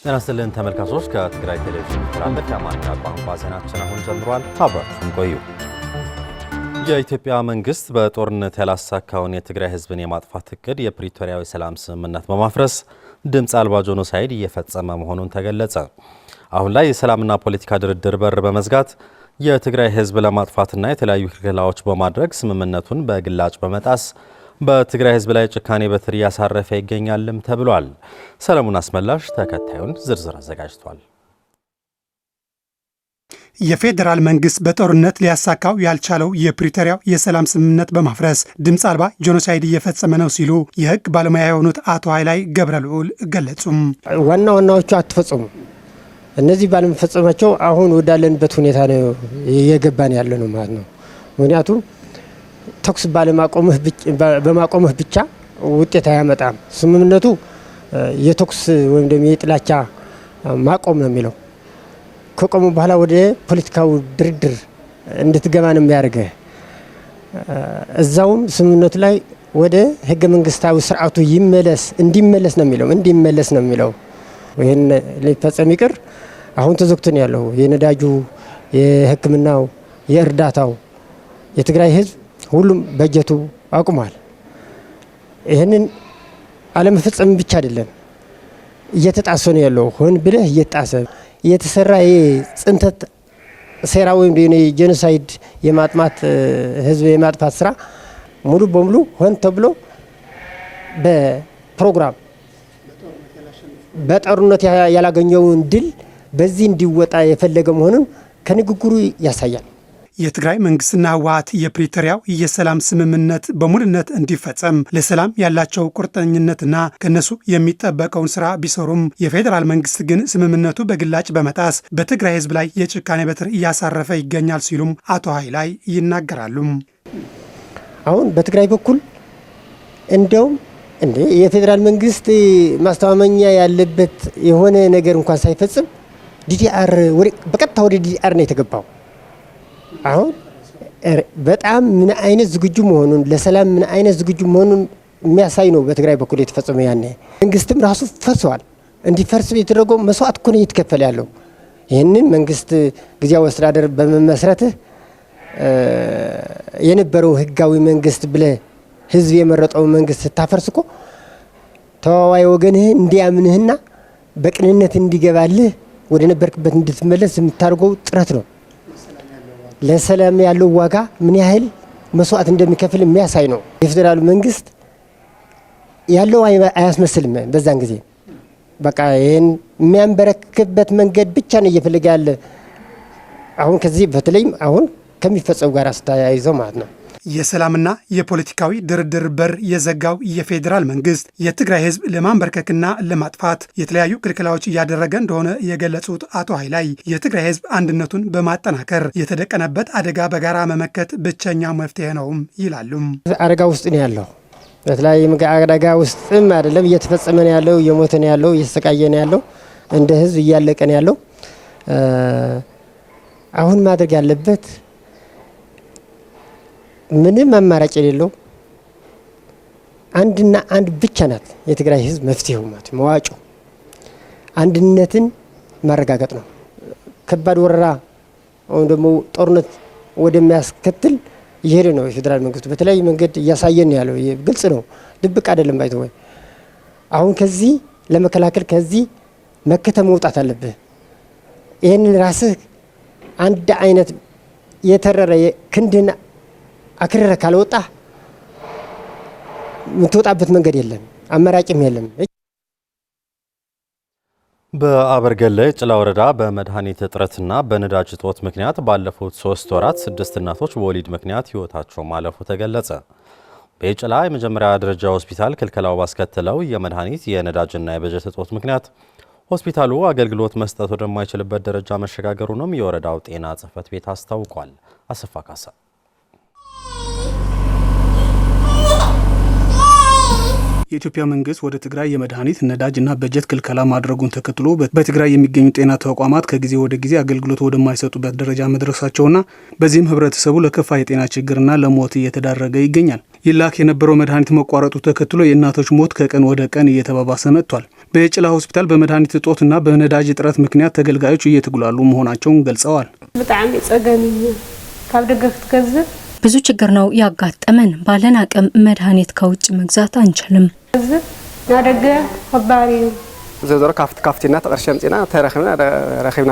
ጤናስልን ተመልካቾች ከትግራይ ቴሌቪዥን ተራለፈ የአማርኛ ቋንቋ ዜናችን አሁን ጀምሯል። አብራችሁን ቆዩ። የኢትዮጵያ መንግስት በጦርነት ያላሳካውን የትግራይ ህዝብን የማጥፋት እቅድ የፕሪቶሪያው ሰላም ስምምነት በማፍረስ ድምጽ አልባ ጄኖሳይድ እየፈጸመ መሆኑን ተገለጸ። አሁን ላይ የሰላምና ፖለቲካ ድርድር በር በመዝጋት የትግራይ ህዝብ ለማጥፋትና የተለያዩ ክልከላዎች በማድረግ ስምምነቱን በግላጭ በመጣስ በትግራይ ህዝብ ላይ ጭካኔ በትር ያሳረፈ ይገኛልም ተብሏል። ሰለሞን አስመላሽ ተከታዩን ዝርዝር አዘጋጅቷል። የፌዴራል መንግስት በጦርነት ሊያሳካው ያልቻለው የፕሪቶሪያው የሰላም ስምምነት በማፍረስ ድምጽ አልባ ጄኖሳይድ እየፈጸመ ነው ሲሉ የህግ ባለሙያ የሆኑት አቶ ኃይላይ ገብረልዑል ገለጹም። ዋናዎቹ አትፈጽሙ እነዚህ ባለመፈጸማቸው አሁን ወዳለንበት ሁኔታ ነው እየገባን ያለ ነው ማለት ነው። ምክንያቱም ተኩስ በማቆምህ ብቻ ውጤት አያመጣም። ስምምነቱ የተኩስ ወይም ደግሞ የጥላቻ ማቆም ነው የሚለው። ከቆሙ በኋላ ወደ ፖለቲካው ድርድር እንድትገባ ነው የሚያደርገህ። እዛውም ስምምነቱ ላይ ወደ ህገ መንግስታዊ ስርዓቱ እንዲመለስ ነው የሚለው። ይህን ሊፈጸም ይቅር አሁን ተዘግቶ ነው ያለው። የነዳጁ፣ የህክምናው፣ የእርዳታው የትግራይ ህዝብ ሁሉም በጀቱ አቁሟል። ይህንን አለመፈጸም ብቻ አይደለም እየተጣሰ ነው ያለው። ሆን ብለህ እየተጣሰ የተሰራ የጽንተት ሴራ ወይም ጄኖሳይድ የማጥማት ህዝብ የማጥፋት ስራ ሙሉ በሙሉ ሆን ተብሎ በፕሮግራም በጦርነት ያላገኘውን ድል በዚህ እንዲወጣ የፈለገ መሆኑን ከንግግሩ ያሳያል። የትግራይ መንግስትና ህወሓት የፕሪቶሪያው የሰላም ስምምነት በሙሉነት እንዲፈጸም ለሰላም ያላቸው ቁርጠኝነትና ከነሱ የሚጠበቀውን ስራ ቢሰሩም የፌዴራል መንግስት ግን ስምምነቱ በግላጭ በመጣስ በትግራይ ህዝብ ላይ የጭካኔ በትር እያሳረፈ ይገኛል ሲሉም አቶ ኃይላይ ይናገራሉ። አሁን በትግራይ በኩል እንደውም የፌዴራል መንግስት ማስተማመኛ ያለበት የሆነ ነገር እንኳን ሳይፈጽም ዲዲአር በቀጥታ ወደ ዲዲአር ነው የተገባው። አሁን በጣም ምን አይነት ዝግጁ መሆኑን ለሰላም ምን አይነት ዝግጁ መሆኑን የሚያሳይ ነው በትግራይ በኩል የተፈጸመው። ያኔ መንግስትም ራሱ ፈርሷል። እንዲፈርስ የተደረገው መስዋዕት እኮ ነው እየተከፈለ ያለው። ይህንን መንግስት ጊዜያዊ አስተዳደር በመመስረትህ የነበረው ህጋዊ መንግስት ብለህ ህዝብ የመረጠው መንግስት ስታፈርስ እኮ ተዋዋይ ወገንህ እንዲያምንህና በቅንነት እንዲገባልህ ወደ ነበርክበት እንድትመለስ የምታደርገው ጥረት ነው። ለሰላም ያለው ዋጋ ምን ያህል መስዋዕት እንደሚከፍል የሚያሳይ ነው። የፌዴራል መንግስት ያለው አያስመስልም። በዛን ጊዜ በቃ ይሄን የሚያንበረክክበት መንገድ ብቻ ነው እየፈለገ ያለ። አሁን ከዚህ በተለይም አሁን ከሚፈጸው ጋር አስተያይዘው ማለት ነው። የሰላምና የፖለቲካዊ ድርድር በር የዘጋው የፌዴራል መንግስት የትግራይ ህዝብ ለማንበርከክና ለማጥፋት የተለያዩ ክልከላዎች እያደረገ እንደሆነ የገለጹት አቶ ኃይላይ የትግራይ ህዝብ አንድነቱን በማጠናከር የተደቀነበት አደጋ በጋራ መመከት ብቸኛ መፍትሄ ነውም ይላሉ። አደጋ ውስጥ ነው ያለው። በተለያየ አደጋ ውስጥም አይደለም እየተፈጸመ ነው ያለው፣ እየሞተ ነው ያለው፣ እየተሰቃየ ነው ያለው፣ እንደ ህዝብ እያለቀ ነው ያለው። አሁን ማድረግ ያለበት ምንም አማራጭ የሌለው አንድና አንድ ብቻ ናት። የትግራይ ህዝብ መፍትሄው ማለት መዋጮ አንድነትን ማረጋገጥ ነው። ከባድ ወረራ ወይም ደግሞ ጦርነት ወደሚያስከትል እየሄደ ነው የፌዴራል መንግስቱ በተለያየ መንገድ እያሳየን ያለው። ግልጽ ነው፣ ድብቅ አይደለም። ባይተወይ አሁን ከዚህ ለመከላከል ከዚህ መከተ መውጣት አለብህ። ይህንን ራስህ አንድ አይነት የተረረ ክንድህን አክረረ ካልወጣ የምትወጣበት መንገድ የለም፣ አማራጭም የለም። በአበርገሌ ጭላ ወረዳ በመድኃኒት እጥረትና በነዳጅ እጦት ምክንያት ባለፉት 3 ወራት 6 እናቶች በወሊድ ምክንያት ህይወታቸው ማለፉ ተገለጸ። በጭላ የመጀመሪያ ደረጃ ሆስፒታል ክልከላው ባስከተለው የመድኃኒት የነዳጅና የበጀት እጦት ምክንያት ሆስፒታሉ አገልግሎት መስጠት ወደማይችልበት ደረጃ መሸጋገሩንም የወረዳው ጤና ጽሕፈት ቤት አስታውቋል። አሰፋ ካሳ የኢትዮጵያ መንግስት ወደ ትግራይ የመድኃኒት ነዳጅና በጀት ክልከላ ማድረጉን ተከትሎ በትግራይ የሚገኙ ጤና ተቋማት ከጊዜ ወደ ጊዜ አገልግሎት ወደማይሰጡበት ደረጃ መድረሳቸውና በዚህም ህብረተሰቡ ለከፋ የጤና ችግርና ለሞት እየተዳረገ ይገኛል። ይላክ የነበረው መድኃኒት መቋረጡ ተከትሎ የእናቶች ሞት ከቀን ወደ ቀን እየተባባሰ መጥቷል። በጭላ ሆስፒታል በመድኃኒት እጦትና በነዳጅ እጥረት ምክንያት ተገልጋዮች እየተጉላሉ መሆናቸውን ገልጸዋል። በጣም ጸገም ካብ ደገፍ ትገዝፍ ብዙ ችግር ነው ያጋጠመን። ባለን አቅም መድኃኒት ከውጭ መግዛት አንችልም። ናደገ ከባሪ ዘዘሮ ካፍቲና ተቀርሸም ጽና ተረኺብና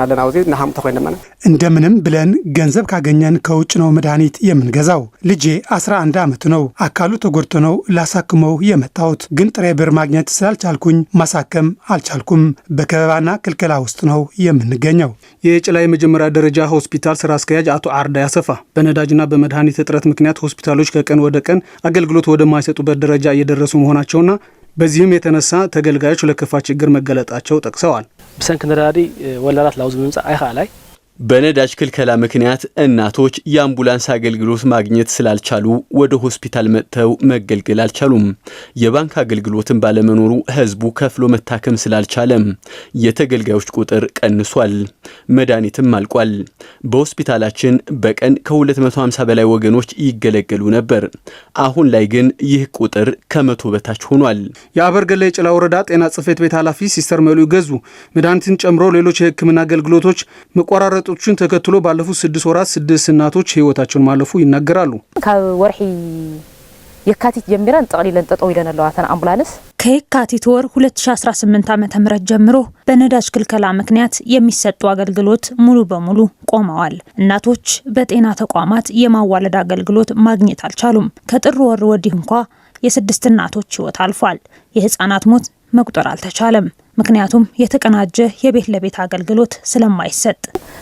አለና አውዚ ናሃም ተቆይነማና እንደምንም ብለን ገንዘብ ካገኘን ከውጭ ነው መድኃኒት የምንገዛው። ልጄ 11 ዓመቱ ነው። አካሉ ተጎድቶ ነው ላሳክመው የመጣሁት። ግን ጥሬ ብር ማግኘት ስላልቻልኩኝ ማሳከም አልቻልኩም። በከበባና ክልከላ ውስጥ ነው የምንገኘው። የጭላ የመጀመሪያ ደረጃ ሆስፒታል ስራ አስኪያጅ አቶ አርዳ ያሰፋ በነዳጅና በመድኃኒት እጥረት ምክንያት ሆስፒታሎች ከቀን ወደ ቀን አገልግሎት ወደማይሰጡበት ደረጃ እየደረሱ መሆናቸውና በዚህም የተነሳ ተገልጋዮች ለከፋ ችግር መገለጣቸው ጠቅሰዋል። ብሰንክ ነዳዲ ወላላት ላውዝ ምንጻ አይኻላይ በነዳጅ ክልከላ ምክንያት እናቶች የአምቡላንስ አገልግሎት ማግኘት ስላልቻሉ ወደ ሆስፒታል መጥተው መገልገል አልቻሉም። የባንክ አገልግሎትን ባለመኖሩ ህዝቡ ከፍሎ መታከም ስላልቻለም የተገልጋዮች ቁጥር ቀንሷል። መድኃኒትም አልቋል። በሆስፒታላችን በቀን ከ250 በላይ ወገኖች ይገለገሉ ነበር። አሁን ላይ ግን ይህ ቁጥር ከ100 በታች ሆኗል። የአበርገሌ የጭላ ወረዳ ጤና ጽሕፈት ቤት ኃላፊ ሲስተር መሉ ይገዙ መድኃኒትን ጨምሮ ሌሎች የሕክምና አገልግሎቶች መቆራረጥ ጡችን ተከትሎ ባለፉት 6 ወራት 6 እናቶች ህይወታቸውን ማለፉ ይናገራሉ። ከወርሂ የካቲት ጀምረን ጠቅሊለን ተጠው ይለናል አተን አምቡላንስ ከየካቲት ወር 2018 ዓ.ም ጀምሮ በነዳጅ ክልከላ ምክንያት የሚሰጡ አገልግሎት ሙሉ በሙሉ ቆመዋል። እናቶች በጤና ተቋማት የማዋለድ አገልግሎት ማግኘት አልቻሉም። ከጥር ወር ወዲህ እንኳ የ6 እናቶች ህይወት አልፏል። የህፃናት ሞት መቁጠር አልተቻለም። ምክንያቱም የተቀናጀ የቤት ለቤት አገልግሎት ስለማይሰጥ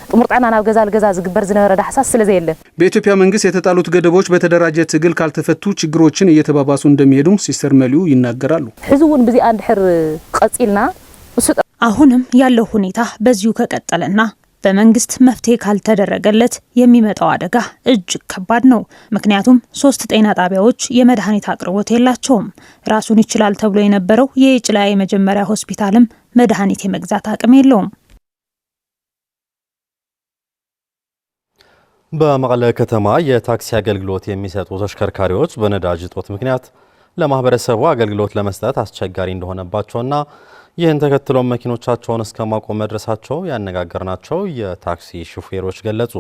ጥሙርጣና ናብ ገዛ ዝግበር ዝነበረ ዳህሳስ ስለዘየለ በኢትዮጵያ መንግስት የተጣሉት ገደቦች በተደራጀ ትግል ካልተፈቱ ችግሮችን እየተባባሱ እንደሚሄዱም ሲስተር መሊዩ ይናገራሉ። ህዝቡን በዚህ አንድ ሕር ቀጽልና አሁንም ያለው ሁኔታ በዚሁ ከቀጠለና በመንግስት መፍትሄ ካልተደረገለት የሚመጣው አደጋ እጅግ ከባድ ነው። ምክንያቱም 3 ጤና ጣቢያዎች የመድኃኒት አቅርቦት የላቸውም። ራሱን ይችላል ተብሎ የነበረው የጭላ የመጀመሪያ ሆስፒታልም መድኃኒት የመግዛት አቅም የለውም። በመቀለ ከተማ የታክሲ አገልግሎት የሚሰጡ ተሽከርካሪዎች በነዳጅ እጦት ምክንያት ለማህበረሰቡ አገልግሎት ለመስጠት አስቸጋሪ እንደሆነባቸውና ይህን ተከትሎ መኪኖቻቸውን እስከ ማቆም መድረሳቸው ያነጋገርናቸው የታክሲ ሹፌሮች ገለጹ።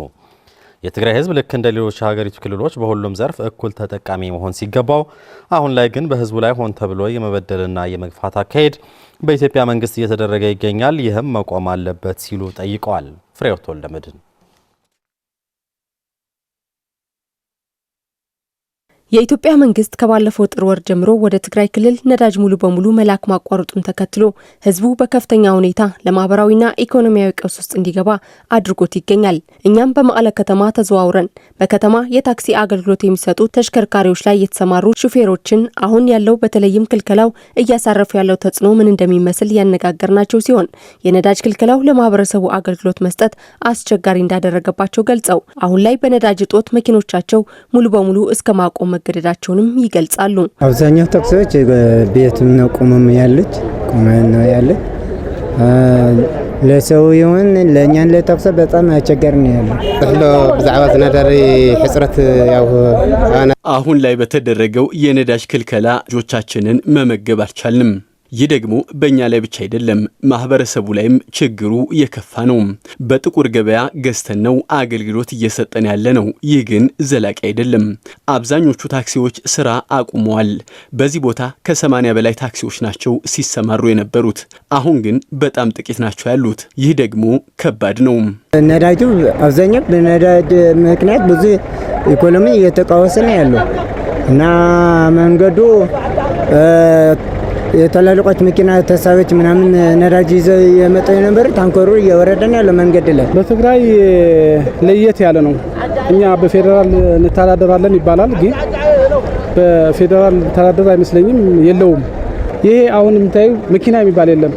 የትግራይ ህዝብ ልክ እንደ ሌሎች የሀገሪቱ ክልሎች በሁሉም ዘርፍ እኩል ተጠቃሚ መሆን ሲገባው አሁን ላይ ግን በህዝቡ ላይ ሆን ተብሎ የመበደልና የመግፋት አካሄድ በኢትዮጵያ መንግስት እየተደረገ ይገኛል። ይህም መቆም አለበት ሲሉ ጠይቀዋል። ፍሬሕይወት ወልደመድህን የኢትዮጵያ መንግስት ከባለፈው ጥር ወር ጀምሮ ወደ ትግራይ ክልል ነዳጅ ሙሉ በሙሉ መላክ ማቋረጡን ተከትሎ ህዝቡ በከፍተኛ ሁኔታ ለማህበራዊና ኢኮኖሚያዊ ቀውስ ውስጥ እንዲገባ አድርጎት ይገኛል። እኛም በመቀለ ከተማ ተዘዋውረን በከተማ የታክሲ አገልግሎት የሚሰጡ ተሽከርካሪዎች ላይ የተሰማሩ ሹፌሮችን አሁን ያለው በተለይም ክልከላው እያሳረፈ ያለው ተጽዕኖ ምን እንደሚመስል ያነጋገርናቸው ሲሆን የነዳጅ ክልከላው ለማህበረሰቡ አገልግሎት መስጠት አስቸጋሪ እንዳደረገባቸው ገልጸው አሁን ላይ በነዳጅ እጦት መኪኖቻቸው ሙሉ በሙሉ እስከ ማቆም መገደዳቸውንም ይገልጻሉ። አብዛኛው ታክሲዎች ቤት ነው ቆመም ያሉት ለሰው ይሁን ለኛን ለታክሲ በጣም አስቸጋሪ ነው ያለው። ብዛዕባ ነዳሪ ሕጽረት ያው አሁን ላይ በተደረገው የነዳጅ ክልከላ ልጆቻችንን መመገብ አልቻልንም። ይህ ደግሞ በእኛ ላይ ብቻ አይደለም፣ ማህበረሰቡ ላይም ችግሩ የከፋ ነው። በጥቁር ገበያ ገዝተን ነው አገልግሎት እየሰጠን ያለ ነው። ይህ ግን ዘላቂ አይደለም። አብዛኞቹ ታክሲዎች ስራ አቁመዋል። በዚህ ቦታ ከ80 በላይ ታክሲዎች ናቸው ሲሰማሩ የነበሩት። አሁን ግን በጣም ጥቂት ናቸው ያሉት። ይህ ደግሞ ከባድ ነው። ነዳጁ አብዛኛው በነዳጅ ምክንያት ብዙ ኢኮኖሚ እየተቃወሰ ነው ያለው እና መንገዱ የተላልቆች መኪና ተሳቢዎች ምናምን ነዳጅ ይዘው የመጡ የነበሩ ታንከሩ እየወረደን ያለው መንገድ ላይ በትግራይ ለየት ያለ ነው። እኛ በፌደራል እንተዳደራለን ይባላል፣ ግን በፌደራል ተዳደር አይመስለኝም፣ የለውም። ይሄ አሁን የምታዩ መኪና የሚባል የለም፣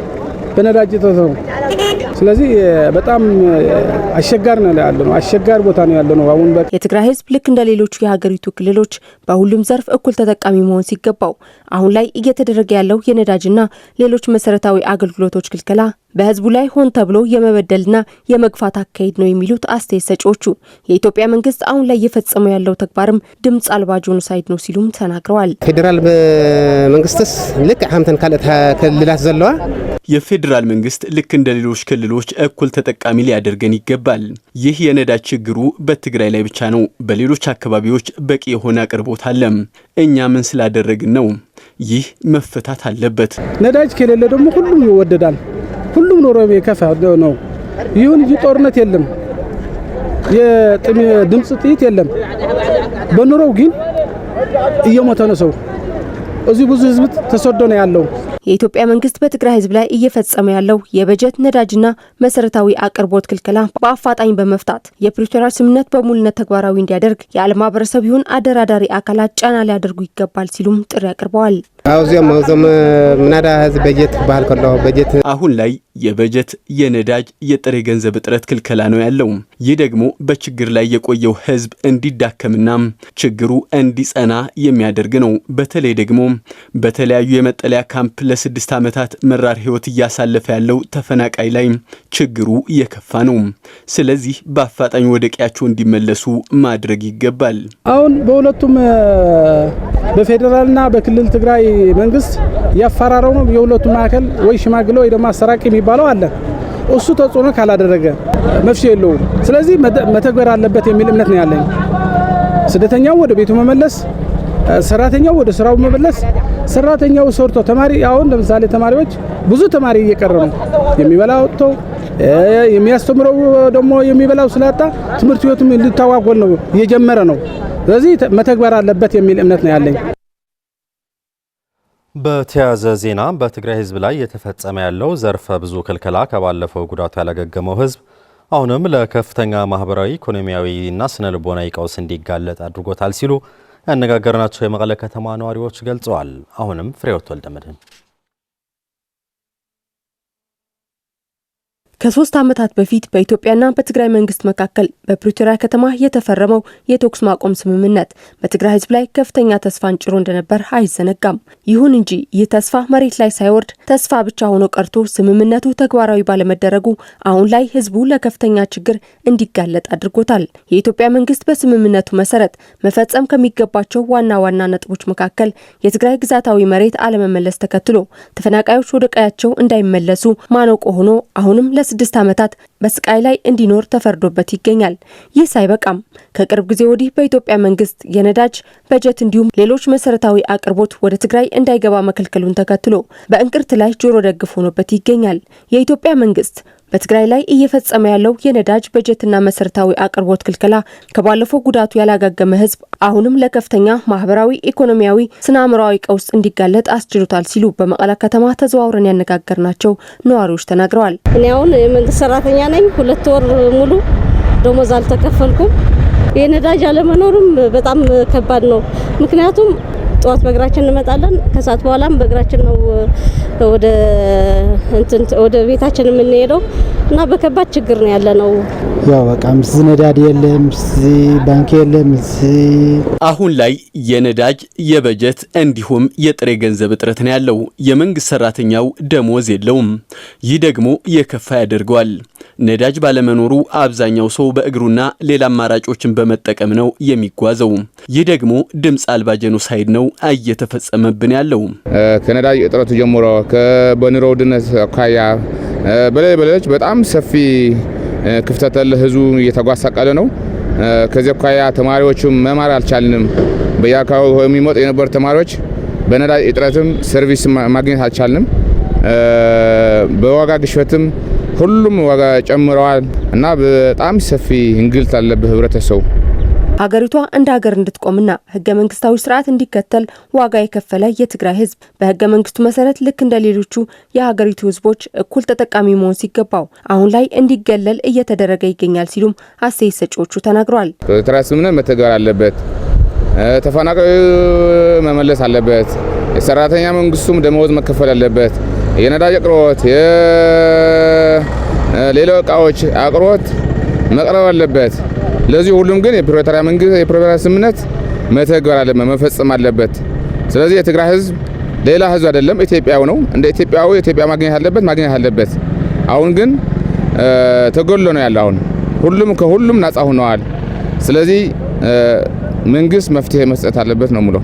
በነዳጅ ተሰው። ስለዚህ በጣም አሸጋሪ ነው ያለው፣ አሸጋሪ ቦታ ነው ያለው። አሁን የትግራይ ህዝብ ልክ እንደ ሌሎቹ የሀገሪቱ ክልሎች በሁሉም ዘርፍ እኩል ተጠቃሚ መሆን ሲገባው አሁን ላይ እየተደረገ ያለው የነዳጅና ሌሎች መሰረታዊ አገልግሎቶች ክልከላ በህዝቡ ላይ ሆን ተብሎ የመበደልና የመግፋት አካሄድ ነው የሚሉት አስተያየት ሰጪዎቹ የኢትዮጵያ መንግስት አሁን ላይ እየፈጸመው ያለው ተግባርም ድምጽ አልባ ጄኖሳይድ ነው ሲሉም ተናግረዋል። ፌደራል መንግስትስ ልክ ሐምተን ካልት ክልላት ዘለዋ የፌዴራል መንግስት ልክ እንደ ሌሎች ክልሎች እኩል ተጠቃሚ ሊያደርገን ይገባል። ይህ የነዳጅ ችግሩ በትግራይ ላይ ብቻ ነው። በሌሎች አካባቢዎች በቂ የሆነ አቅርቦት አለ። እኛ ምን ስላደረግን ነው? ይህ መፈታት አለበት። ነዳጅ ከሌለ ደግሞ ሁሉም ይወደዳል። ሁሉም ኑሮ የከፋ ነው። ይሁን እንጂ ጦርነት የለም፣ የድምጽ ጥይት የለም። በኑሮው ግን እየሞተ ነው ሰው። እዚህ ብዙ ህዝብ ተሰዶ ነው ያለው። የኢትዮጵያ መንግስት በትግራይ ህዝብ ላይ እየፈጸመ ያለው የበጀት ነዳጅና መሰረታዊ አቅርቦት ክልከላ በአፋጣኝ በመፍታት የፕሪቶሪያ ስምምነት በሙሉነት ተግባራዊ እንዲያደርግ የዓለም ማህበረሰብ ይሁን አደራዳሪ አካላት ጫና ሊያደርጉ ይገባል ሲሉም ጥሪ አቅርበዋል። አውዚያም ምናዳ ህዝብ በጀት ባህል ከለው በጀት አሁን ላይ የበጀት የነዳጅ የጥሬ ገንዘብ እጥረት ክልከላ ነው ያለው። ይህ ደግሞ በችግር ላይ የቆየው ህዝብ እንዲዳከምና ችግሩ እንዲጸና የሚያደርግ ነው። በተለይ ደግሞ በተለያዩ የመጠለያ ካምፕ ለ6 ዓመታት መራር ህይወት እያሳለፈ ያለው ተፈናቃይ ላይ ችግሩ የከፋ ነው። ስለዚህ በአፋጣኝ ወደ ቀያቸው እንዲመለሱ ማድረግ ይገባል። አሁን በሁለቱም በፌደራልና በክልል ትግራይ መንግስት ያፈራረው ነው የሁለቱም ማከል ወይ ሽማግሌ ወይ ደግሞ አሰራቂ የሚባለው አለ። እሱ ተጽዕኖ ካላደረገ መፍትሄ የለውም። ስለዚህ መተግበር አለበት የሚል እምነት ነው ያለኝ። ስደተኛው ወደ ቤቱ መመለስ፣ ሰራተኛው ወደ ስራው መመለስ፣ ሰራተኛው ሰርቶ ተማሪ አሁን ለምሳሌ ተማሪዎች ብዙ ተማሪ እየቀረ ነው። የሚበላው ወጥቶ የሚያስተምረው ደግሞ የሚበላው ስላጣ ትምህርት ቤቱም ሊታዋጎል ነው እየጀመረ ነው። ስለዚህ መተግበር አለበት የሚል እምነት ነው ያለኝ። በተያያዘ ዜና በትግራይ ህዝብ ላይ የተፈጸመ ያለው ዘርፈ ብዙ ክልከላ ከባለፈው ጉዳቱ ያላገገመው ህዝብ አሁንም ለከፍተኛ ማህበራዊ፣ ኢኮኖሚያዊና ስነ ልቦናዊ ቀውስ እንዲጋለጥ አድርጎታል ሲሉ ያነጋገርናቸው የመቀለ ከተማ ነዋሪዎች ገልጸዋል። አሁንም ፍሬህይወት ወልደመድህን ከ3 ዓመታት በፊት በኢትዮጵያና በትግራይ መንግስት መካከል በፕሪቶሪያ ከተማ የተፈረመው የተኩስ ማቆም ስምምነት በትግራይ ህዝብ ላይ ከፍተኛ ተስፋን ጭሮ እንደነበር አይዘነጋም። ይሁን እንጂ ይህ ተስፋ መሬት ላይ ሳይወርድ ተስፋ ብቻ ሆኖ ቀርቶ ስምምነቱ ተግባራዊ ባለመደረጉ አሁን ላይ ህዝቡ ለከፍተኛ ችግር እንዲጋለጥ አድርጎታል። የኢትዮጵያ መንግስት በስምምነቱ መሰረት መፈጸም ከሚገባቸው ዋና ዋና ነጥቦች መካከል የትግራይ ግዛታዊ መሬት አለመመለስ ተከትሎ ተፈናቃዮች ወደ ቀያቸው እንዳይመለሱ ማነቆ ሆኖ አሁንም ለ6 ዓመታት በስቃይ ላይ እንዲኖር ተፈርዶበት ይገኛል። ይህ ሳይበቃም ከቅርብ ጊዜ ወዲህ በኢትዮጵያ መንግስት የነዳጅ በጀት እንዲሁም ሌሎች መሰረታዊ አቅርቦት ወደ ትግራይ እንዳይገባ መከልከሉን ተከትሎ በእንቅርት ላይ ጆሮ ደግፍ ሆኖበት ይገኛል። የኢትዮጵያ መንግስት በትግራይ ላይ እየፈጸመ ያለው የነዳጅ በጀትና መሰረታዊ አቅርቦት ክልከላ ከባለፈው ጉዳቱ ያላጋገመ ህዝብ አሁንም ለከፍተኛ ማህበራዊ፣ ኢኮኖሚያዊ፣ ስነ-አእምሮአዊ ቀውስ እንዲጋለጥ አስችሎታል ሲሉ በመቀለ ከተማ ተዘዋውረን ያነጋገርናቸው ነዋሪዎች ተናግረዋል። እኔ አሁን የመንግስት ሰራተኛ ነኝ። 2 ወር ሙሉ ደሞዝ አልተከፈልኩም። የነዳጅ አለመኖርም በጣም ከባድ ነው። ምክንያቱም ጠዋት በእግራችን እንመጣለን፣ ከሰዓት በኋላም በእግራችን ነው ወደ ቤታችን የምንሄደው እና በከባድ ችግር ነው ያለነው። ያው በቃ ምስ ነዳጅ የለም፣ ባንክ የለም። አሁን ላይ የነዳጅ የበጀት እንዲሁም የጥሬ ገንዘብ እጥረት ነው ያለው። የመንግስት ሰራተኛው ደሞዝ የለውም። ይህ ደግሞ የከፋ ያደርገዋል። ነዳጅ ባለመኖሩ አብዛኛው ሰው በእግሩና ሌላ አማራጮችን በመጠቀም ነው የሚጓዘው። ይህ ደግሞ ድምጽ አልባ ጄኖሳይድ ነው እየተፈጸመብን ያለው። ከነዳጅ እጥረቱ ጀምሮ በኑሮ ውድነት አኳያ በሌሎች በጣም ሰፊ ክፍተት አለ። ህዝቡ እየተጓሳቀለ ነው። ከዚህ አኳያ ተማሪዎችም መማር አልቻልንም። በየአካባቢው የሚመጡ የነበሩ ተማሪዎች በነዳጅ እጥረትም ሰርቪስ ማግኘት አልቻልንም። በዋጋ ግሽበትም ሁሉም ዋጋ ጨምረዋል እና በጣም ሰፊ እንግልት አለበት ህብረተሰቡ። ሀገሪቷ እንደ ሀገር እንድትቆምና ህገ መንግስታዊ ስርዓት እንዲከተል ዋጋ የከፈለ የትግራይ ህዝብ በህገ መንግስቱ መሰረት ልክ እንደ ሌሎቹ የሀገሪቱ ህዝቦች እኩል ተጠቃሚ መሆን ሲገባው አሁን ላይ እንዲገለል እየተደረገ ይገኛል ሲሉም አስተያየት ሰጪዎቹ ተናግረዋል። ፕሪቶሪያ ስምምነት መተግበር አለበት። ተፈናቃዩ መመለስ አለበት። የሰራተኛ መንግስቱም ደመወዝ መከፈል አለበት። የነዳጅ አቅርቦት፣ የሌላው እቃዎች አቅርቦት መቅረብ አለበት። ለዚህ ሁሉም ግን የፕሪቶሪያ መንግስት የፕሪቶሪያ ስምምነት መተግበር አለበት፣ መፈጸም አለበት። ስለዚህ የትግራይ ህዝብ ሌላ ህዝብ አይደለም፣ ኢትዮጵያው ነው። እንደ ኢትዮጵያው ኢትዮጵያ ማግኘት አለበት። አሁን ግን ተጎሎ ነው ያለው። አሁን ሁሉም ከሁሉም ነፃ ሆነዋል። ስለዚህ መንግስት መፍትሄ መስጠት አለበት ነው ሙሉ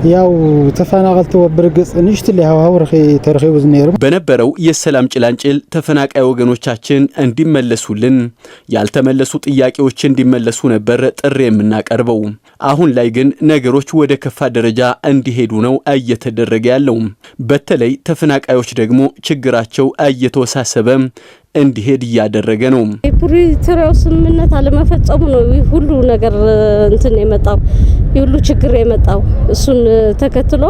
ያው ተፈናቀልት ወብርግጽ ንሽት ለሃው ረኺ ተርኺቡ ዝነይሩ በነበረው የሰላም ጭላንጭል ተፈናቃይ ወገኖቻችን እንዲመለሱልን ያልተመለሱ ጥያቄዎች እንዲመለሱ ነበር ጥሪ የምናቀርበው። አሁን ላይ ግን ነገሮች ወደ ከፋ ደረጃ እንዲሄዱ ነው እየተደረገ ያለው። በተለይ ተፈናቃዮች ደግሞ ችግራቸው እየተወሳሰበ እንዲሄድ እያደረገ ነው። የፕሪቶሪያው ስምምነት አለመፈጸሙ ነው ሁሉ ነገር እንትን የመጣው ሁሉ ችግር የመጣው እሱን ተከትሎ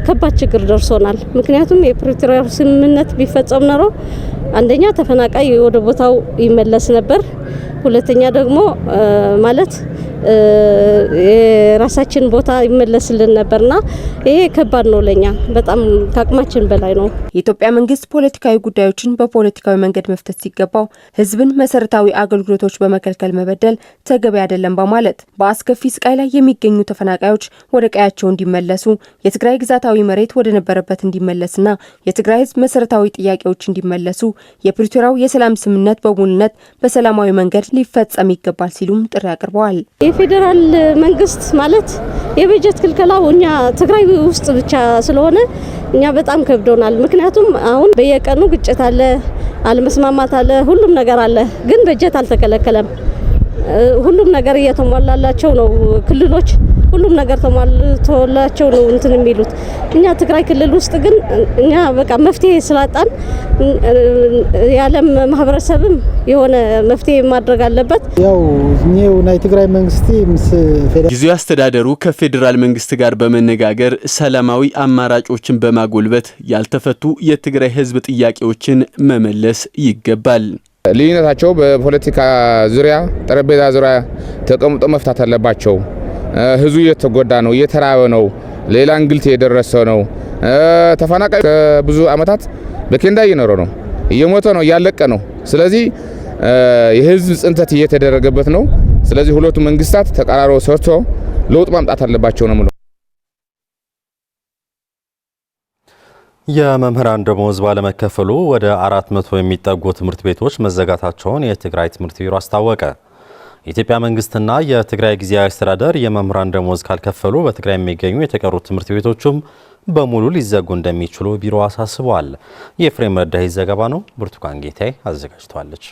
ከባድ ችግር ደርሶናል። ምክንያቱም የፕሪቶሪያው ስምምነት ቢፈጸም ነው አንደኛ ተፈናቃይ ወደ ቦታው ይመለስ ነበር፣ ሁለተኛ ደግሞ ማለት የራሳችን ቦታ ይመለስልን ነበርና ይሄ ከባድ ነው ለኛ በጣም ከአቅማችን በላይ ነው። የኢትዮጵያ መንግስት ፖለቲካዊ ጉዳዮችን በፖለቲካዊ መንገድ መፍታት ሲገባው ህዝብን መሰረታዊ አገልግሎቶች በመከልከል መበደል ተገቢ አይደለም በማለት በአስከፊ ስቃይ ላይ የሚገኙ ተፈናቃዮች ወደ ቀያቸው እንዲመለሱ፣ የትግራይ ግዛታዊ መሬት ወደ ነበረበት እንዲመለስና የትግራይ ህዝብ መሰረታዊ ጥያቄዎች እንዲመለሱ የፕሪቶሪያው የሰላም ስምምነት በሙሉነት በሰላማዊ መንገድ ሊፈጸም ይገባል ሲሉም ጥሪ አቅርበዋል። የፌደራል መንግስት ማለት የበጀት ክልከላው እኛ ትግራይ ውስጥ ብቻ ስለሆነ እኛ በጣም ከብዶናል። ምክንያቱም አሁን በየቀኑ ግጭት አለ፣ አለመስማማት አለ፣ ሁሉም ነገር አለ። ግን በጀት አልተከለከለም። ሁሉም ነገር እየተሟላላቸው ነው። ክልሎች ሁሉም ነገር ተሟልቶላቸው ነው እንትን የሚሉት። እኛ ትግራይ ክልል ውስጥ ግን እኛ በቃ መፍትሄ ስላጣን የዓለም ማህበረሰብም የሆነ መፍትሄ ማድረግ አለበት። ያው ኒው ናይ ትግራይ መንግስት ምስ ጊዜያዊ አስተዳደሩ ከፌደራል መንግስት ጋር በመነጋገር ሰላማዊ አማራጮችን በማጎልበት ያልተፈቱ የትግራይ ህዝብ ጥያቄዎችን መመለስ ይገባል። ልዩነታቸው በፖለቲካ ዙሪያ ጠረጴዛ ዙሪያ ተቀምጦ መፍታት አለባቸው። ህዝቡ እየተጎዳ ነው፣ እየተራበ ነው፣ ሌላ እንግልት እየደረሰ ነው። ተፈናቃይ ከብዙ አመታት በኬንዳ እየኖረ ነው፣ እየሞተ ነው፣ እያለቀ ነው። ስለዚህ የህዝብ ጽንተት እየተደረገበት ነው። ስለዚህ ሁለቱ መንግስታት ተቀራርበው ሰርቶ ለውጥ ማምጣት አለባቸው ነው። የመምህራን ደሞዝ ባለመከፈሉ ወደ 400 የሚጠጉ ትምህርት ቤቶች መዘጋታቸውን የትግራይ ትምህርት ቢሮ አስታወቀ። የኢትዮጵያ መንግስትና የትግራይ ጊዜያዊ አስተዳደር የመምህራን ደሞዝ ካልከፈሉ በትግራይ የሚገኙ የተቀሩት ትምህርት ቤቶችም በሙሉ ሊዘጉ እንደሚችሉ ቢሮ አሳስበዋል። የፍሬም ረዳይ ዘገባ ነው። ብርቱካን ጌታዬ አዘጋጅቷለች።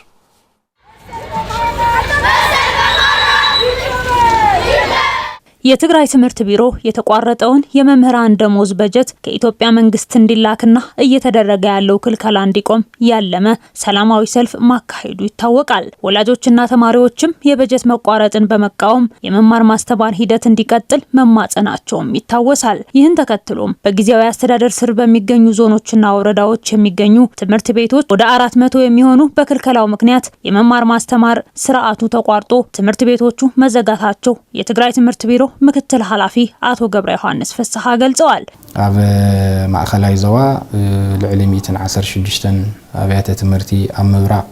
የትግራይ ትምህርት ቢሮ የተቋረጠውን የመምህራን ደሞዝ በጀት ከኢትዮጵያ መንግስት እንዲላክና እየተደረገ ያለው ክልከላ እንዲቆም ያለመ ሰላማዊ ሰልፍ ማካሄዱ ይታወቃል። ወላጆችና ተማሪዎችም የበጀት መቋረጥን በመቃወም የመማር ማስተማር ሂደት እንዲቀጥል መማጸናቸውም ይታወሳል። ይህን ተከትሎም በጊዜያዊ አስተዳደር ስር በሚገኙ ዞኖችና ወረዳዎች የሚገኙ ትምህርት ቤቶች ወደ 400 የሚሆኑ በክልከላው ምክንያት የመማር ማስተማር ስርዓቱ ተቋርጦ ትምህርት ቤቶቹ መዘጋታቸው የትግራይ ትምህርት ቢሮ ምክትል ኃላፊ አቶ ገብረ ዮሐንስ ፍስሐ ገልጸዋል። ኣብ ማእከላይ ዞባ ልዕሊ 116 አብያተ ትምህርቲ ኣብ ምብራቅ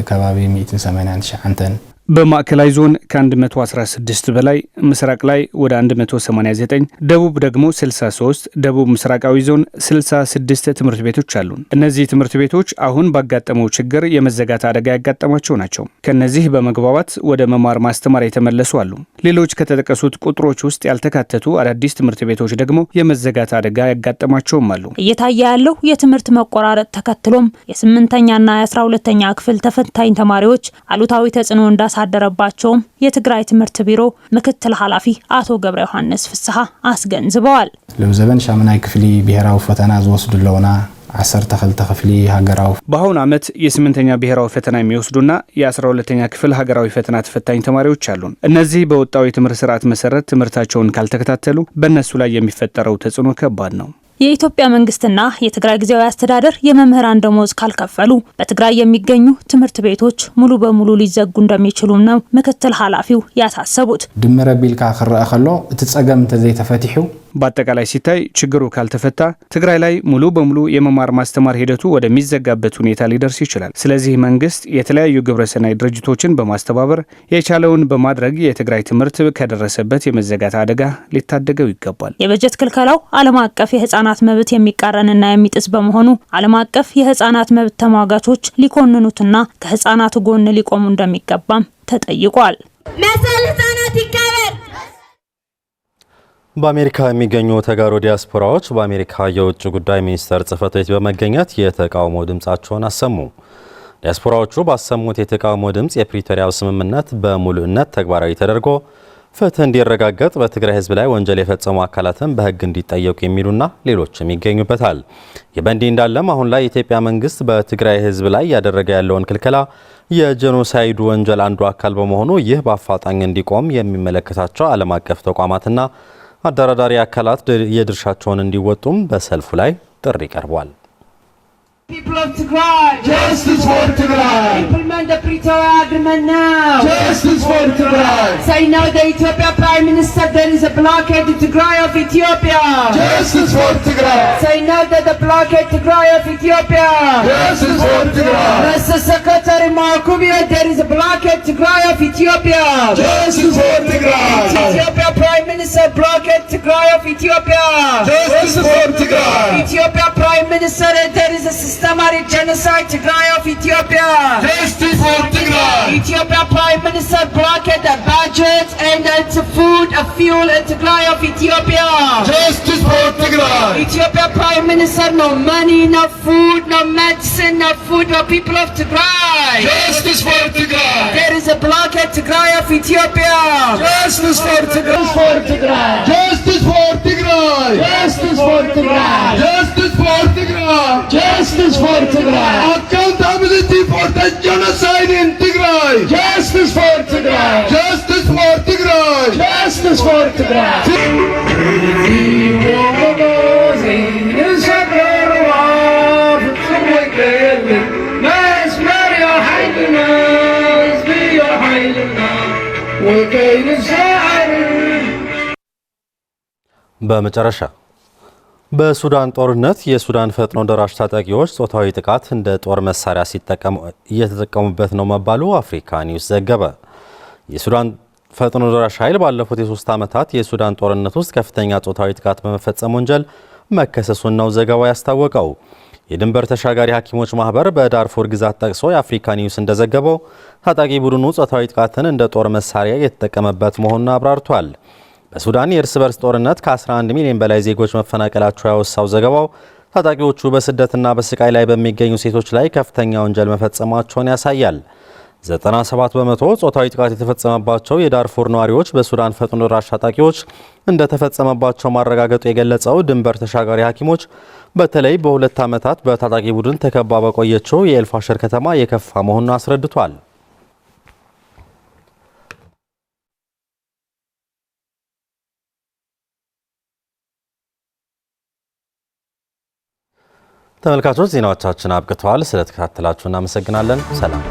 ከባቢ 189 በማዕከላዊ ዞን ከ116 በላይ፣ ምስራቅ ላይ ወደ 189፣ ደቡብ ደግሞ 63፣ ደቡብ ምስራቃዊ ዞን 66 ትምህርት ቤቶች አሉ። እነዚህ ትምህርት ቤቶች አሁን ባጋጠመው ችግር የመዘጋት አደጋ ያጋጠማቸው ናቸው። ከነዚህ በመግባባት ወደ መማር ማስተማር የተመለሱ አሉ። ሌሎች ከተጠቀሱት ቁጥሮች ውስጥ ያልተካተቱ አዳዲስ ትምህርት ቤቶች ደግሞ የመዘጋት አደጋ ያጋጠማቸውም አሉ። እየታየ ያለው የትምህርት መቆራረጥ ተከትሎም የ8ኛና የ12ኛ ክፍል ተፈታኝ ተማሪዎች አሉታዊ ተጽዕኖ እንዳሳደረባቸውም የትግራይ ትምህርት ቢሮ ምክትል ኃላፊ አቶ ገብረ ዮሐንስ ፍስሐ አስገንዝበዋል። ለዘበን ሻምናይ ክፍሊ ብሔራዊ ፈተና ዝወስዱለውና 12 ክፍሊ ሀገራዊ በአሁኑ ዓመት የ8ኛ ብሔራዊ ፈተና የሚወስዱና የ12ኛ ክፍል ሀገራዊ ፈተና ተፈታኝ ተማሪዎች አሉ። እነዚህ በወጣው የትምህርት ስርዓት መሰረት ትምህርታቸውን ካልተከታተሉ በእነሱ ላይ የሚፈጠረው ተጽዕኖ ከባድ ነው። የኢትዮጵያ መንግስትና የትግራይ ጊዜያዊ አስተዳደር የመምህራን ደሞዝ ካልከፈሉ በትግራይ የሚገኙ ትምህርት ቤቶች ሙሉ በሙሉ ሊዘጉ እንደሚችሉም ነው ምክትል ኃላፊው ያሳሰቡት። ድምረ ቢልካ ክረአ ከሎ እቲ ጸገም ተዘይተፈቲሑ በአጠቃላይ ሲታይ ችግሩ ካልተፈታ ትግራይ ላይ ሙሉ በሙሉ የመማር ማስተማር ሂደቱ ወደሚዘጋበት ሁኔታ ሊደርስ ይችላል። ስለዚህ መንግስት የተለያዩ ግብረሰናይ ድርጅቶችን በማስተባበር የቻለውን በማድረግ የትግራይ ትምህርት ከደረሰበት የመዘጋት አደጋ ሊታደገው ይገባል። የበጀት ክልከላው ዓለም አቀፍ የህፃናት መብት የሚቃረንና የሚጥስ በመሆኑ ዓለም አቀፍ የህፃናት መብት ተሟጋቾች ሊኮንኑትና ከህፃናቱ ጎን ሊቆሙ እንደሚገባም ተጠይቋል። መሰል ህፃናት ይከበር። በአሜሪካ የሚገኙ ተጋሩ ዲያስፖራዎች በአሜሪካ የውጭ ጉዳይ ሚኒስቴር ጽሕፈት ቤት በመገኘት የተቃውሞ ድምጻቸውን አሰሙ። ዲያስፖራዎቹ ባሰሙት የተቃውሞ ድምጽ የፕሪቶሪያው ስምምነት በሙሉነት ተግባራዊ ተደርጎ ፍትህ እንዲረጋገጥ በትግራይ ሕዝብ ላይ ወንጀል የፈጸሙ አካላትን በሕግ እንዲጠየቁ የሚሉና ሌሎችም ይገኙበታል። ይህ በእንዲህ እንዳለም አሁን ላይ የኢትዮጵያ መንግስት በትግራይ ሕዝብ ላይ ያደረገ ያለውን ክልከላ የጄኖሳይዱ ወንጀል አንዱ አካል በመሆኑ ይህ በአፋጣኝ እንዲቆም የሚመለከታቸው ዓለም አቀፍ ተቋማትና አደራዳሪ አካላት የድርሻቸውን እንዲወጡም በሰልፉ ላይ ጥሪ ቀርቧል። People of Tigray, justice for Tigray. Implement the Pretoria Agreement now. Justice for Tigray. Say now the Ethiopia Prime Minister there is a blockade to Tigray of Ethiopia. Justice for Tigray. Say now that the blockade to Tigray of Ethiopia. Justice for Tigray. Mr. Secretary Markubia there is a blockade to Tigray of Ethiopia. Justice for Tigray. Ethiopia Prime Minister blockade to Tigray of Ethiopia. Justice for Tigray. Ethiopia Prime Minister there is a systematic genocide Tigray of Ethiopia. Justice for Tigray. Ethiopia Prime Minister blocked the budget and the food, fuel and Tigray of Ethiopia. Justice for Tigray. Ethiopia Prime Minister, no money, no food, no medicine, no food for people of Tigray. Justice for Tigray. There is a blockade Tigray of Ethiopia. Justice for Tigray. Justice for Tigray. Justice for Tigray. Justice for Tigray. Justice for Tigray. Accountability for the genocide in Tigray. Justice for Tigray. Justice for Tigray. Justice for Tigray. በመጨረሻ በሱዳን ጦርነት የሱዳን ፈጥኖ ደራሽ ታጣቂዎች ጾታዊ ጥቃት እንደ ጦር መሳሪያ እየተጠቀሙበት ነው መባሉ አፍሪካ ኒውስ ዘገበ። የሱዳን ፈጥኖ ደራሽ ኃይል ባለፉት የ3 ዓመታት የሱዳን ጦርነት ውስጥ ከፍተኛ ጾታዊ ጥቃት በመፈጸም ወንጀል መከሰሱን ነው ዘገባው ያስታወቀው። የድንበር ተሻጋሪ ሐኪሞች ማህበር በዳርፉር ግዛት ጠቅሶ የአፍሪካ ኒውስ እንደዘገበው ታጣቂ ቡድኑ ጾታዊ ጥቃትን እንደ ጦር መሳሪያ የተጠቀመበት መሆኑን አብራርቷል። በሱዳን የእርስ በርስ ጦርነት ከ11 ሚሊዮን በላይ ዜጎች መፈናቀላቸው ያወሳው ዘገባው ታጣቂዎቹ በስደትና በስቃይ ላይ በሚገኙ ሴቶች ላይ ከፍተኛ ወንጀል መፈጸማቸውን ያሳያል። 97 በመቶ ጾታዊ ጥቃት የተፈጸመባቸው የዳርፉር ነዋሪዎች በሱዳን ፈጥኖ ደራሽ ታጣቂዎች እንደተፈጸመባቸው ማረጋገጡ የገለጸው ድንበር ተሻጋሪ ሐኪሞች በተለይ በ2 ዓመታት በታጣቂ ቡድን ተከባ በቆየችው የኤልፋሸር ከተማ የከፋ መሆኑን አስረድቷል። ተመልካቾች ዜናዎቻችን አብቅተዋል። ስለተከታተላችሁ እናመሰግናለን። ሰላም